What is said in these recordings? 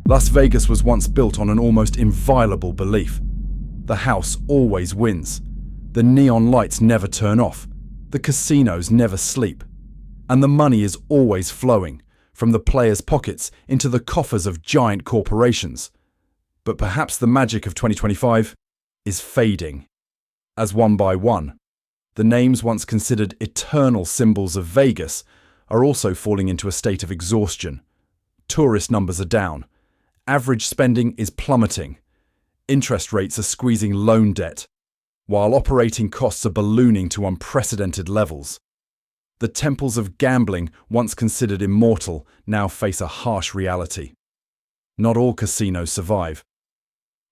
Las Vegas was once built on an almost inviolable belief. The house always wins. The neon lights never turn off. The casinos never sleep. And the money is always flowing, from the players' pockets into the coffers of giant corporations. But perhaps the magic of 2025 is fading. As one by one, the names once considered eternal symbols of Vegas are also falling into a state of exhaustion. Tourist numbers are down. Average spending is plummeting. Interest rates are squeezing loan debt, while operating costs are ballooning to unprecedented levels. The temples of gambling, once considered immortal, now face a harsh reality. Not all casinos survive.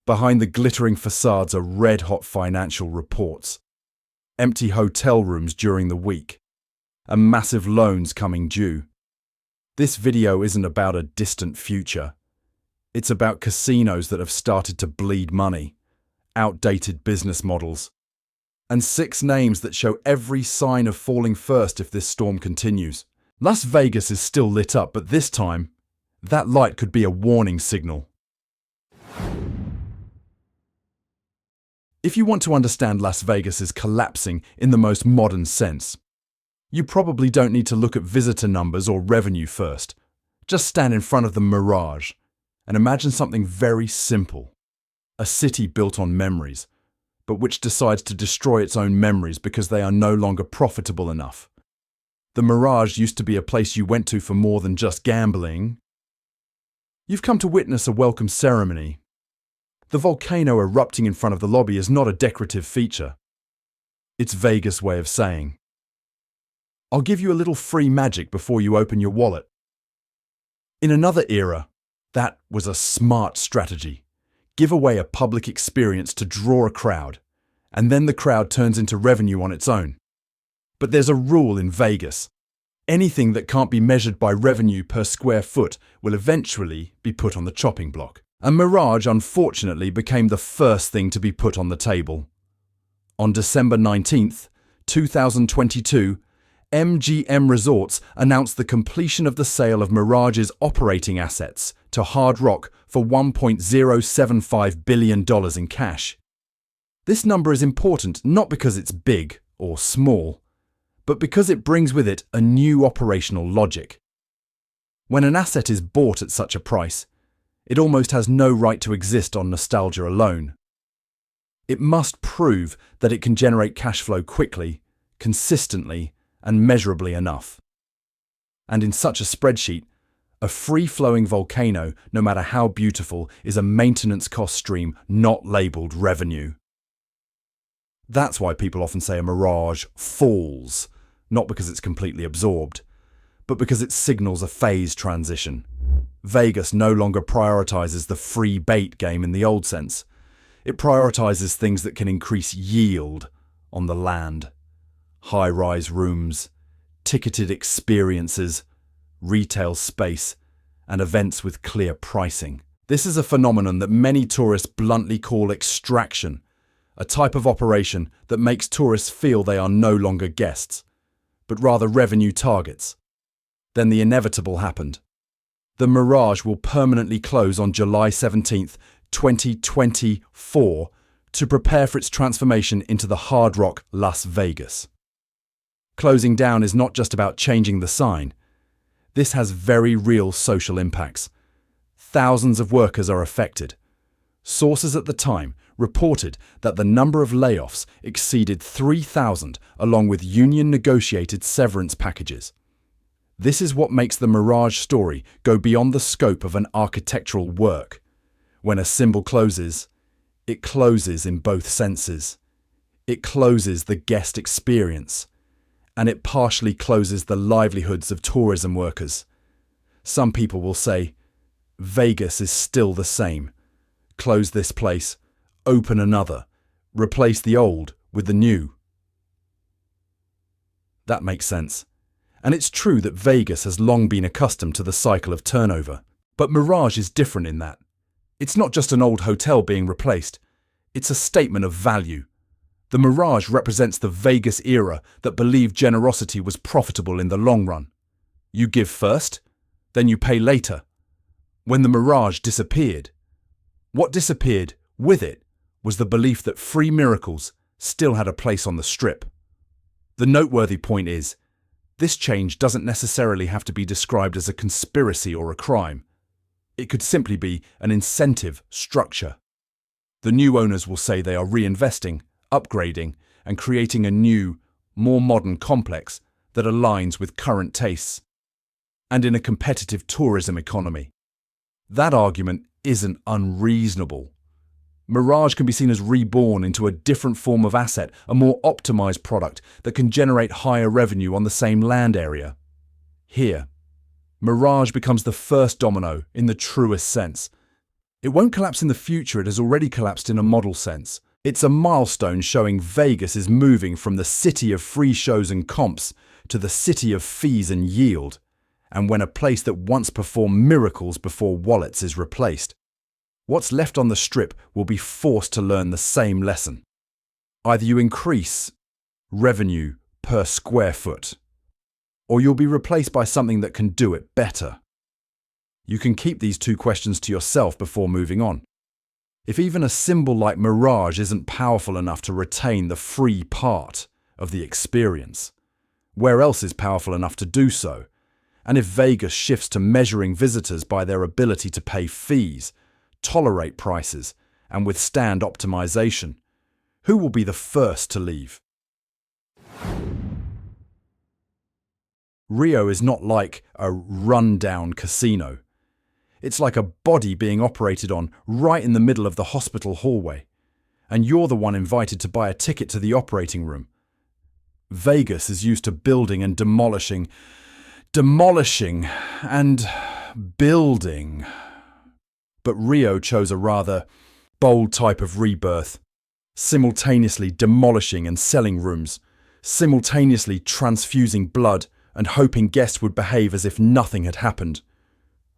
Behind the glittering facades are red-hot financial reports, empty hotel rooms during the week, and massive loans coming due. This video isn't about a distant future. It's about casinos that have started to bleed money, outdated business models, and 6 names that show every sign of falling first if this storm continues. Las Vegas is still lit up, but this time, that light could be a warning signal. If you want to understand Las Vegas is collapsing in the most modern sense, you probably don't need to look at visitor numbers or revenue first. Just stand in front of the mirage and imagine something very simple. A city built on memories, but which decides to destroy its own memories because they are no longer profitable enough. The mirage used to be a place you went to for more than just gambling. You've come to witness a welcome ceremony. The volcano erupting in front of the lobby is not a decorative feature. It's Vegas' way of saying, I'll give you a little free magic before you open your wallet. In another era, that was a smart strategy. Give away a public experience to draw a crowd, and then the crowd turns into revenue on its own. But there's a rule in Vegas. Anything that can't be measured by revenue per square foot will eventually be put on the chopping block. And Mirage, unfortunately, became the first thing to be put on the table. On December 19th, 2022, MGM Resorts announced the completion of the sale of Mirage's operating assets to Hard Rock for $1.075 billion in cash. This number is important not because it's big or small, but because it brings with it a new operational logic. When an asset is bought at such a price, it almost has no right to exist on nostalgia alone. It must prove that it can generate cash flow quickly, consistently, and measurably enough. And in such a spreadsheet, a free-flowing volcano, no matter how beautiful, is a maintenance cost stream not labelled revenue. That's why people often say a mirage falls, not because it's completely absorbed, but because it signals a phase transition. Vegas no longer prioritizes the free bait game in the old sense. It prioritizes things that can increase yield on the land. High-rise rooms, ticketed experiences, retail space, and events with clear pricing. This is a phenomenon that many tourists bluntly call extraction, a type of operation that makes tourists feel they are no longer guests, but rather revenue targets. Then the inevitable happened. The Mirage will permanently close on July 17th, 2024, to prepare for its transformation into the Hard Rock Las Vegas. Closing down is not just about changing the sign. This has very real social impacts. Thousands of workers are affected. Sources at the time reported that the number of layoffs exceeded 3,000 along with union-negotiated severance packages. This is what makes the Mirage story go beyond the scope of an architectural work. When a symbol closes, it closes in both senses. It closes the guest experience, and it partially closes the livelihoods of tourism workers. Some people will say, Vegas is still the same. Close this place, open another, replace the old with the new. That makes sense. And it's true that Vegas has long been accustomed to the cycle of turnover. But Mirage is different in that. It's not just an old hotel being replaced. It's a statement of value. The Mirage represents the Vegas era that believed generosity was profitable in the long run. You give first, then you pay later. When the mirage disappeared, what disappeared with it was the belief that free miracles still had a place on the Strip. The noteworthy point is, this change doesn't necessarily have to be described as a conspiracy or a crime. It could simply be an incentive structure. The new owners will say they are reinvesting, upgrading, and creating a new, more modern complex that aligns with current tastes. And in a competitive tourism economy, that argument isn't unreasonable. Mirage can be seen as reborn into a different form of asset, a more optimized product that can generate higher revenue on the same land area. Here, Mirage becomes the first domino in the truest sense. It won't collapse in the future, it has already collapsed in a model sense. It's a milestone showing Vegas is moving from the city of free shows and comps to the city of fees and yield, and when a place that once performed miracles before wallets is replaced, what's left on the Strip will be forced to learn the same lesson. Either you increase revenue per square foot, or you'll be replaced by something that can do it better. You can keep these two questions to yourself before moving on. If even a symbol like Mirage isn't powerful enough to retain the free part of the experience, where else is powerful enough to do so? And if Vegas shifts to measuring visitors by their ability to pay fees, tolerate prices, and withstand optimization, who will be the first to leave? Rio is not like a run-down casino. It's like a body being operated on right in the middle of the hospital hallway, and you're the one invited to buy a ticket to the operating room. Vegas is used to building and demolishing and building. But Rio chose a rather bold type of rebirth, simultaneously demolishing and selling rooms, simultaneously transfusing blood and hoping guests would behave as if nothing had happened.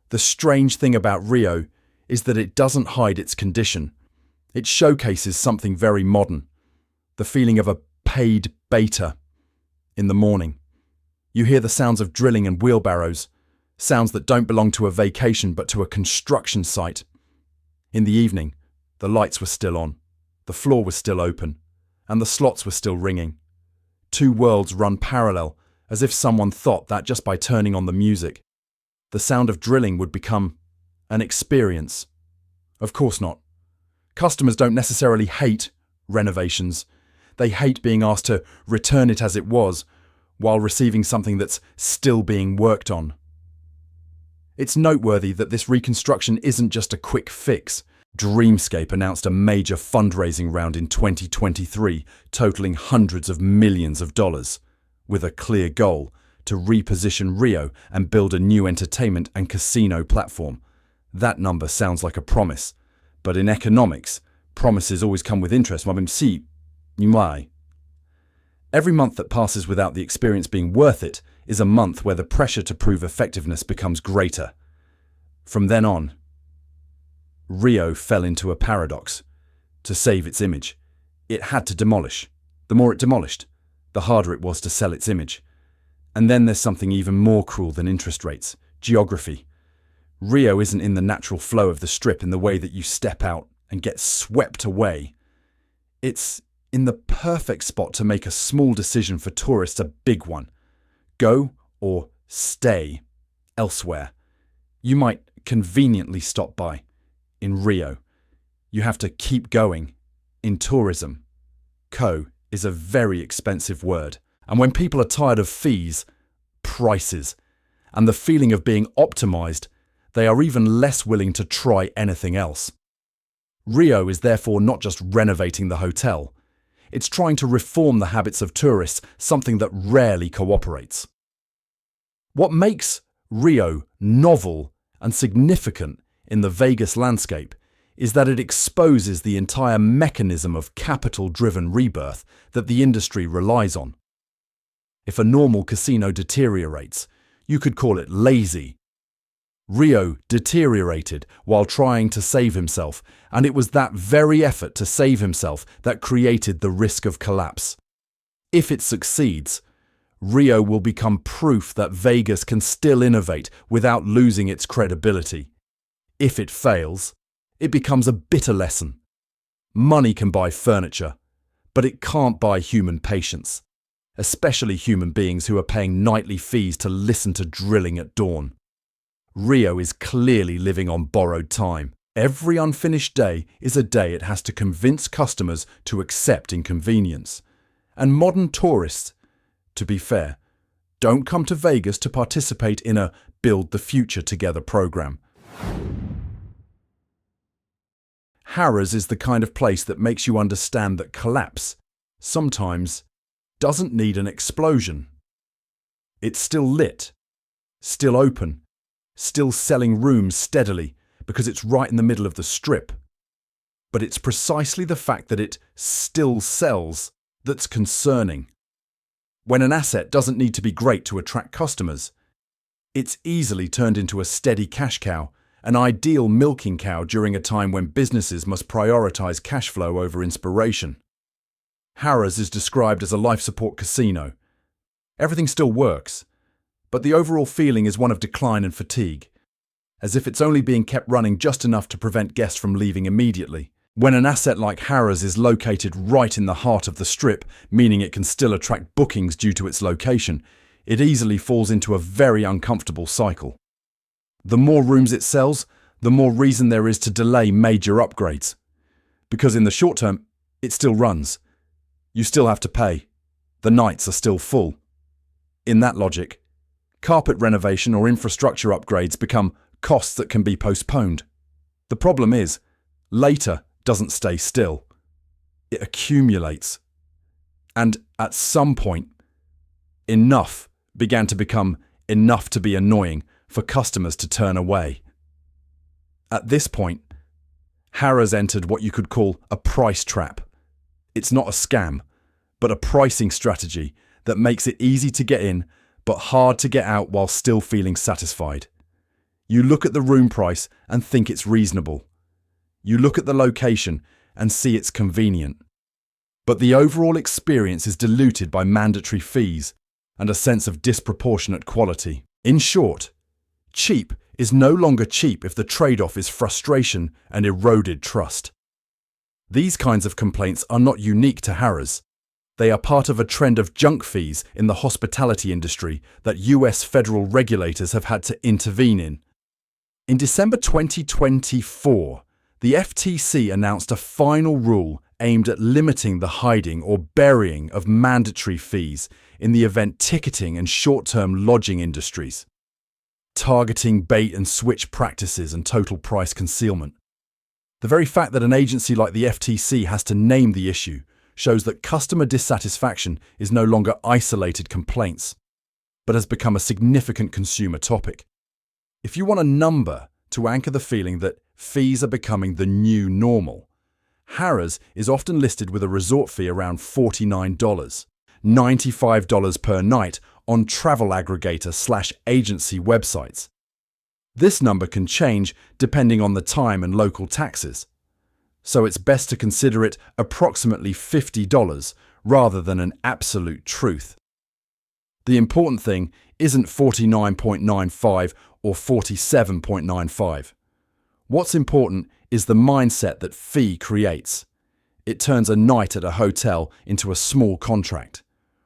The strange thing about Rio is that it doesn't hide its condition. It showcases something very modern, the feeling of a paid beta. In the morning, you hear the sounds of drilling and wheelbarrows, sounds that don't belong to a vacation but to a construction site. In the evening, the lights were still on, the floor was still open, and the slots were still ringing. Two worlds run parallel, as if someone thought that just by turning on the music, the sound of drilling would become an experience. Of course not. Customers don't necessarily hate renovations. They hate being asked to return it as it was, while receiving something that's still being worked on. It's noteworthy that this reconstruction isn't just a quick fix. Dreamscape announced a major fundraising round in 2023, totaling hundreds of millions of dollars, with a clear goal to reposition Rio and build a new entertainment and casino platform. That number sounds like a promise, but in economics, promises always come with interest. Every month that passes without the experience being worth it is a month where the pressure to prove effectiveness becomes greater. From then on, Rio fell into a paradox. To save its image, it had to demolish. The more it demolished, the harder it was to sell its image. And then there's something even more cruel than interest rates: geography. Rio isn't in the natural flow of the Strip in the way that you step out and get swept away. It's in the perfect spot to make a small decision for tourists a big one. Go or stay elsewhere. You might conveniently stop by. In Rio, you have to keep going. In tourism, is a very expensive word. And when people are tired of fees, prices, and the feeling of being optimized, they are even less willing to try anything else. Rio is therefore not just renovating the hotel. It's trying to reform the habits of tourists, something that rarely cooperates. What makes Rio novel and significant in the Vegas landscape is that it exposes the entire mechanism of capital-driven rebirth that the industry relies on. If a normal casino deteriorates, you could call it lazy. Rio deteriorated while trying to save himself, and it was that very effort to save himself that created the risk of collapse. If it succeeds, Rio will become proof that Vegas can still innovate without losing its credibility. If it fails, it becomes a bitter lesson. Money can buy furniture, but it can't buy human patience, especially human beings who are paying nightly fees to listen to drilling at dawn. Rio is clearly living on borrowed time. Every unfinished day is a day it has to convince customers to accept inconvenience. And modern tourists, to be fair, don't come to Vegas to participate in a Build the Future Together program. Harrah's is the kind of place that makes you understand that collapse sometimes doesn't need an explosion. It's still lit, still open, still selling rooms steadily because it's right in the middle of the strip. But it's precisely the fact that it still sells that's concerning. When an asset doesn't need to be great to attract customers, it's easily turned into a steady cash cow, an ideal milking cow during a time when businesses must prioritize cash flow over inspiration. Harrah's is described as a life support casino. Everything still works, but the overall feeling is one of decline and fatigue, as if it's only being kept running just enough to prevent guests from leaving immediately. When an asset like Harrah's is located right in the heart of the strip, meaning it can still attract bookings due to its location, it easily falls into a very uncomfortable cycle. The more rooms it sells, the more reason there is to delay major upgrades. Because in the short term, it still runs. You still have to pay. The nights are still full. In that logic, carpet renovation or infrastructure upgrades become costs that can be postponed. The problem is, later doesn't stay still. It accumulates. And at some point, enough began to become enough to be annoying for customers to turn away. At this point, Harrah's entered what you could call a price trap. It's not a scam, but a pricing strategy that makes it easy to get in, but hard to get out while still feeling satisfied. You look at the room price and think it's reasonable. You look at the location and see it's convenient. But the overall experience is diluted by mandatory fees and a sense of disproportionate quality. In short, cheap is no longer cheap if the trade-off is frustration and eroded trust. These kinds of complaints are not unique to Harrah's. They are part of a trend of junk fees in the hospitality industry that US federal regulators have had to intervene in. In December 2024, the FTC announced a final rule aimed at limiting the hiding or burying of mandatory fees in the event ticketing and short-term lodging industries, targeting bait-and-switch practices and total price concealment. The very fact that an agency like the FTC has to name the issue shows that customer dissatisfaction is no longer isolated complaints, but has become a significant consumer topic. If you want a number to anchor the feeling that fees are becoming the new normal, Harrah's is often listed with a resort fee around $49, $95 per night on travel aggregator/agency websites. This number can change depending on the time and local taxes, so it's best to consider it approximately $50 rather than an absolute truth. The important thing isn't 49.95 or 47.95. What's important is the mindset that fee creates. It turns a night at a hotel into a small contract,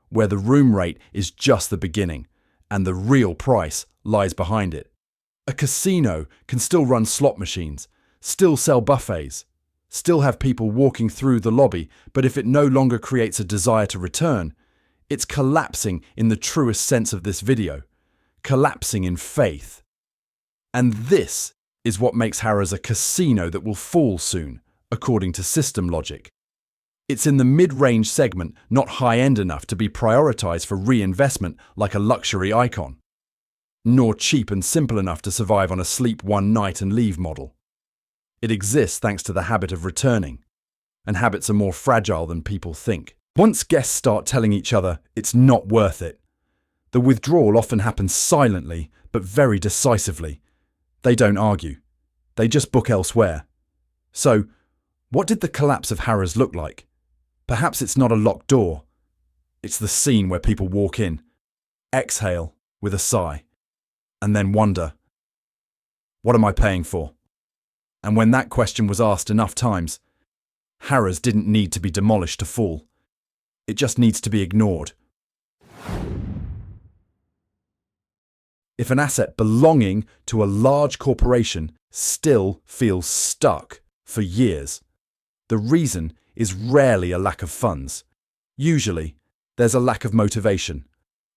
where the room rate is just the beginning and the real price lies behind it. A casino can still run slot machines, still sell buffets, still have people walking through the lobby, but if it no longer creates a desire to return, it's collapsing in the truest sense of this video, collapsing in faith. And this is what makes Harrah's a casino that will fall soon, according to system logic. It's in the mid-range segment, not high-end enough to be prioritized for reinvestment like a luxury icon, nor cheap and simple enough to survive on a sleep one night and leave model. It exists thanks to the habit of returning, and habits are more fragile than people think. Once guests start telling each other it's not worth it, the withdrawal often happens silently but very decisively. They don't argue. They just book elsewhere. So, what did the collapse of Harrah's look like? Perhaps it's not a locked door. It's the scene where people walk in, exhale with a sigh, and then wonder, what am I paying for? And when that question was asked enough times, Harrah's didn't need to be demolished to fall. It just needs to be ignored. If an asset belonging to a large corporation still feels stuck for years, the reason is rarely a lack of funds. Usually, there's a lack of motivation.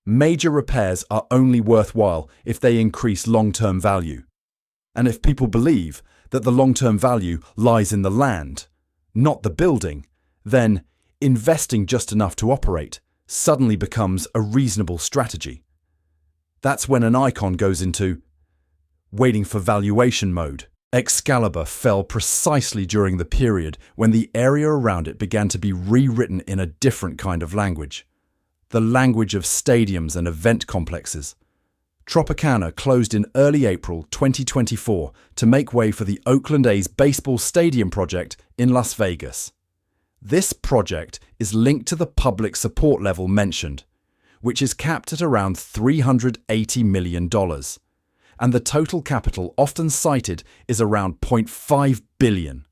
Major repairs are only worthwhile if they increase long-term value. And if people believe that the long-term value lies in the land, not the building, then investing just enough to operate suddenly becomes a reasonable strategy. That's when an icon goes into waiting for valuation mode. Excalibur fell precisely during the period when the area around it began to be rewritten in a different kind of language, the language of stadiums and event complexes. Tropicana closed in early April 2024 to make way for the Oakland A's baseball stadium project in Las Vegas. This project is linked to the public support level mentioned, which is capped at around $380 million. And the total capital often cited is around $0.5 billion.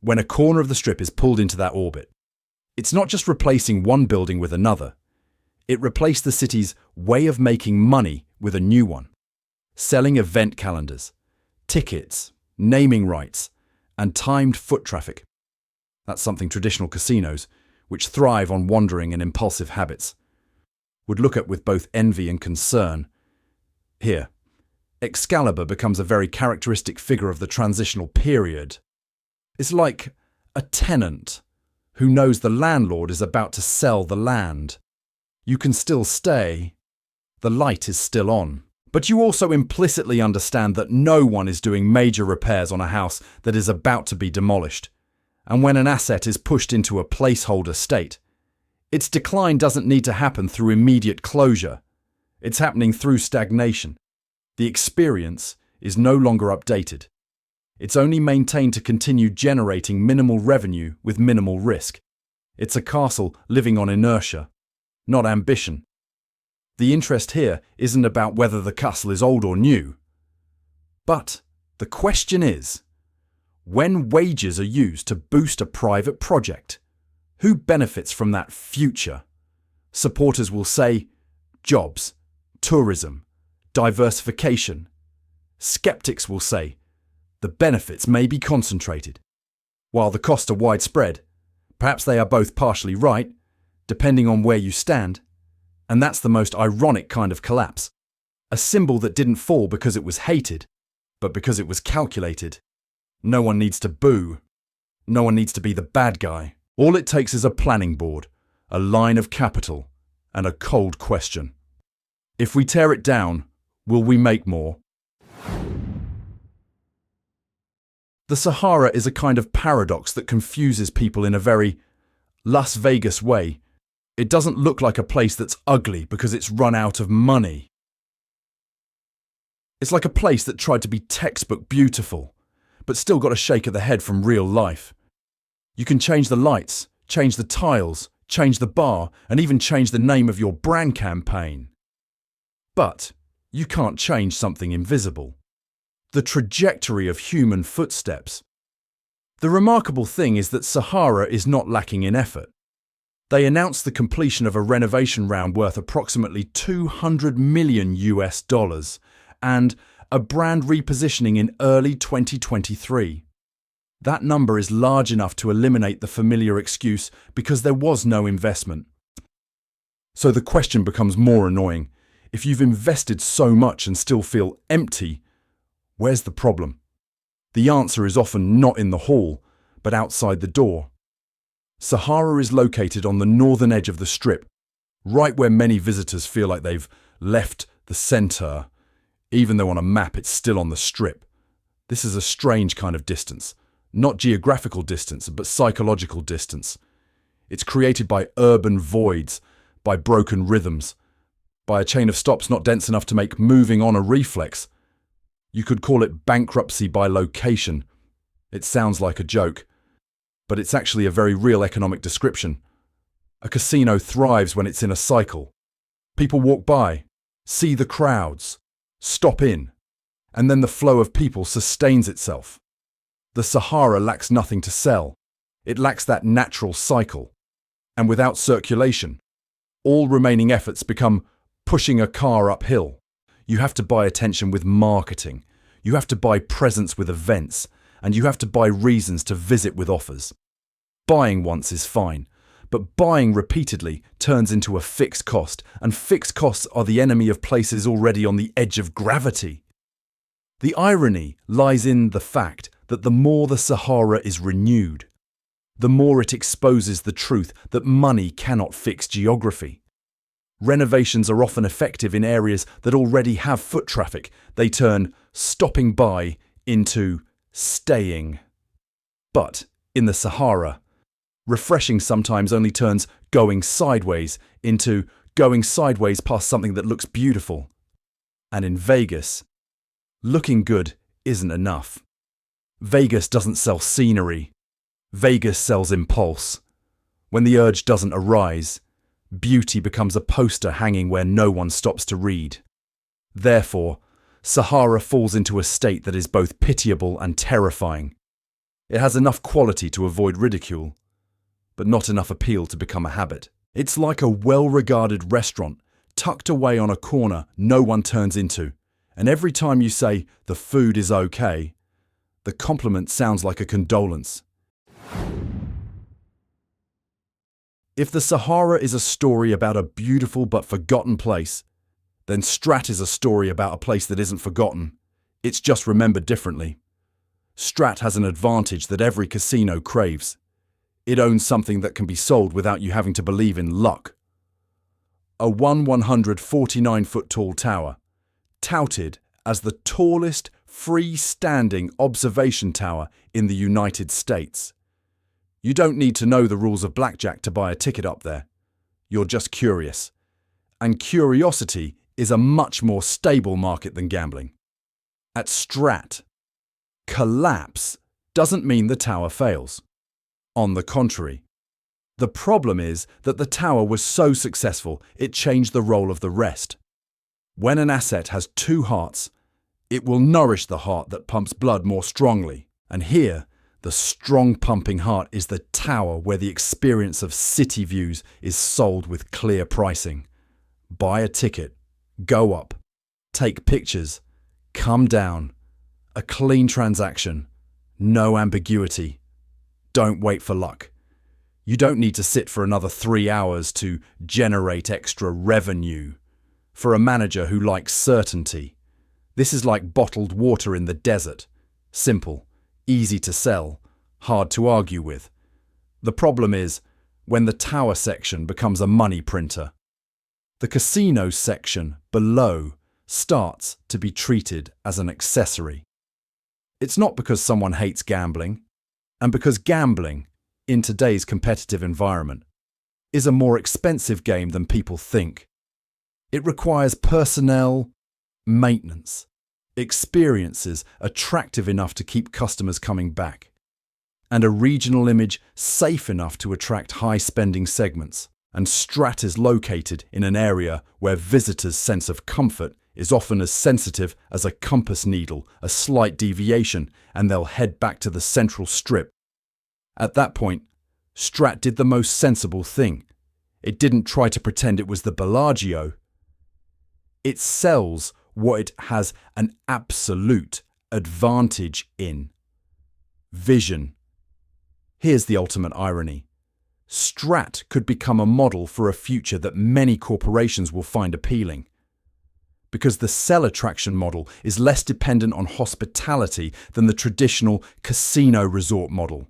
When a corner of the strip is pulled into that orbit, it's not just replacing one building with another. It replaced the city's way of making money with a new one. Selling event calendars, tickets, naming rights, and timed foot traffic. That's something traditional casinos, which thrive on wandering and impulsive habits, would look at with both envy and concern. Here, Excalibur becomes a very characteristic figure of the transitional period. It's like a tenant who knows the landlord is about to sell the land. You can still stay. The light is still on. But you also implicitly understand that no one is doing major repairs on a house that is about to be demolished. And when an asset is pushed into a placeholder state, its decline doesn't need to happen through immediate closure. It's happening through stagnation. The experience is no longer updated. It's only maintained to continue generating minimal revenue with minimal risk. It's a castle living on inertia, not ambition. The interest here isn't about whether the castle is old or new. But the question is, when wages are used to boost a private project, who benefits from that future? Supporters will say, jobs, tourism, diversification. Skeptics will say, the benefits may be concentrated. While the costs are widespread, perhaps they are both partially right, depending on where you stand. And that's the most ironic kind of collapse. A symbol that didn't fall because it was hated, but because it was calculated. No one needs to boo. No one needs to be the bad guy. All it takes is a planning board, a line of capital, and a cold question. If we tear it down, will we make more? The Sahara is a kind of paradox that confuses people in a very Las Vegas way. It doesn't look like a place that's ugly because it's run out of money. It's like a place that tried to be textbook beautiful, but still got a shake of the head from real life. You can change the lights, change the tiles, change the bar, and even change the name of your brand campaign. But you can't change something invisible. The trajectory of human footsteps. The remarkable thing is that Sahara is not lacking in effort. They announced the completion of a renovation round worth approximately $200 million and a brand repositioning in early 2023. That number is large enough to eliminate the familiar excuse because there was no investment. So the question becomes more annoying. If you've invested so much and still feel empty, where's the problem? The answer is often not in the hall, but outside the door. Sahara is located on the northern edge of the strip, right where many visitors feel like they've left the center, even though on a map it's still on the strip. This is a strange kind of distance, not geographical distance, but psychological distance. It's created by urban voids, by broken rhythms, by a chain of stops not dense enough to make moving on a reflex. You could call it bankruptcy by location. It sounds like a joke, but it's actually a very real economic description. A casino thrives when it's in a cycle. People walk by, see the crowds, stop in, and then the flow of people sustains itself. The Sahara lacks nothing to sell. It lacks that natural cycle. And without circulation, all remaining efforts become pushing a car uphill. You have to buy attention with marketing. You have to buy presence with events. And you have to buy reasons to visit with offers. Buying once is fine, but buying repeatedly turns into a fixed cost, and fixed costs are the enemy of places already on the edge of gravity. The irony lies in the fact that the more the Sahara is renewed, the more it exposes the truth that money cannot fix geography. Renovations are often effective in areas that already have foot traffic. They turn stopping by into staying. But in the Sahara, refreshing sometimes only turns going sideways into going sideways past something that looks beautiful. And in Vegas, looking good isn't enough. Vegas doesn't sell scenery. Vegas sells impulse. When the urge doesn't arise, beauty becomes a poster hanging where no one stops to read. Therefore, Sahara falls into a state that is both pitiable and terrifying. It has enough quality to avoid ridicule, but not enough appeal to become a habit. It's like a well-regarded restaurant tucked away on a corner no one turns into, and every time you say, "the food is okay," the compliment sounds like a condolence. If the Sahara is a story about a beautiful but forgotten place, then Strat is a story about a place that isn't forgotten. It's just remembered differently. Strat has an advantage that every casino craves. It owns something that can be sold without you having to believe in luck. A 149-foot tall tower, touted as the tallest freestanding observation tower in the United States. You don't need to know the rules of blackjack to buy a ticket up there. You're just curious. And curiosity is a much more stable market than gambling. At Strat, collapse doesn't mean the tower fails. On the contrary, the problem is that the tower was so successful it changed the role of the rest. When an asset has two hearts, it will nourish the heart that pumps blood more strongly. And here, the strong pumping heart is the tower where the experience of city views is sold with clear pricing. Buy a ticket, go up, take pictures, come down. A clean transaction, no ambiguity. Don't wait for luck. You don't need to sit for another 3 hours to generate extra revenue. For a manager who likes certainty, this is like bottled water in the desert. Simple, easy to sell, hard to argue with. The problem is when the tower section becomes a money printer. The casino section below starts to be treated as an accessory. It's not because someone hates gambling, and because gambling, in today's competitive environment, is a more expensive game than people think. It requires personnel, maintenance, experiences attractive enough to keep customers coming back, and a regional image safe enough to attract high-spending segments. And Strat is located in an area where visitors' sense of comfort is often as sensitive as a compass needle, a slight deviation, and they'll head back to the central strip. At that point, Strat did the most sensible thing. It didn't try to pretend it was the Bellagio. It sells what it has an absolute advantage in: vision. Here's the ultimate irony. Strat could become a model for a future that many corporations will find appealing. Because the sell attraction model is less dependent on hospitality than the traditional casino resort model.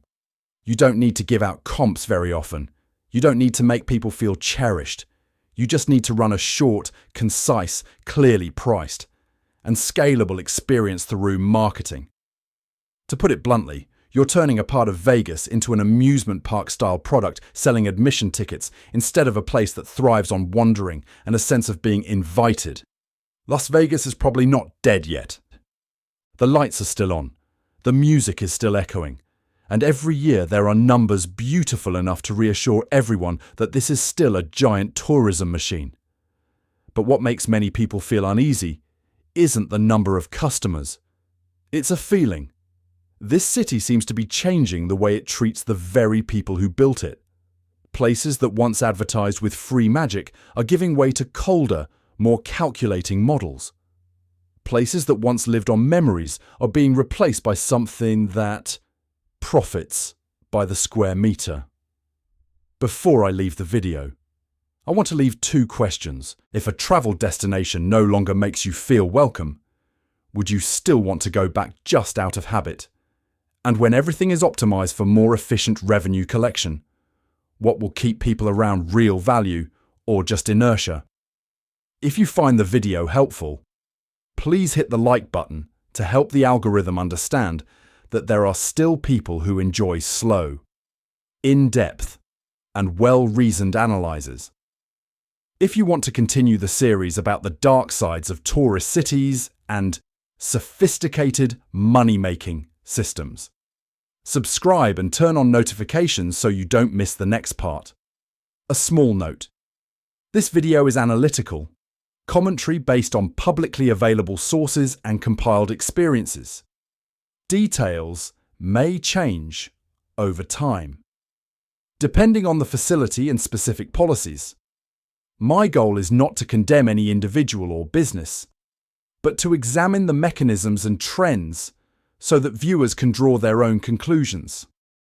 You don't need to give out comps very often. You don't need to make people feel cherished. You just need to run a short, concise, clearly priced, and scalable experience through marketing. To put it bluntly, you're turning a part of Vegas into an amusement park-style product selling admission tickets instead of a place that thrives on wandering and a sense of being invited. Las Vegas is probably not dead yet. The lights are still on, the music is still echoing, and every year there are numbers beautiful enough to reassure everyone that this is still a giant tourism machine. But what makes many people feel uneasy isn't the number of customers. It's a feeling. This city seems to be changing the way it treats the very people who built it. Places that once advertised with free magic are giving way to colder, more calculating models. Places that once lived on memories are being replaced by something that profits by the square meter. Before I leave the video, I want to leave 2 questions. If a travel destination no longer makes you feel welcome, would you still want to go back just out of habit? And when everything is optimized for more efficient revenue collection, what will keep people around real value or just inertia? If you find the video helpful, please hit the like button to help the algorithm understand that there are still people who enjoy slow, in-depth, and well-reasoned analyses. If you want to continue the series about the dark sides of tourist cities and sophisticated money-making systems, subscribe and turn on notifications so you don't miss the next part. A small note. This video is analytical, commentary based on publicly available sources and compiled experiences. Details may change over time, depending on the facility and specific policies. My goal is not to condemn any individual or business, but to examine the mechanisms and trends so that viewers can draw their own conclusions.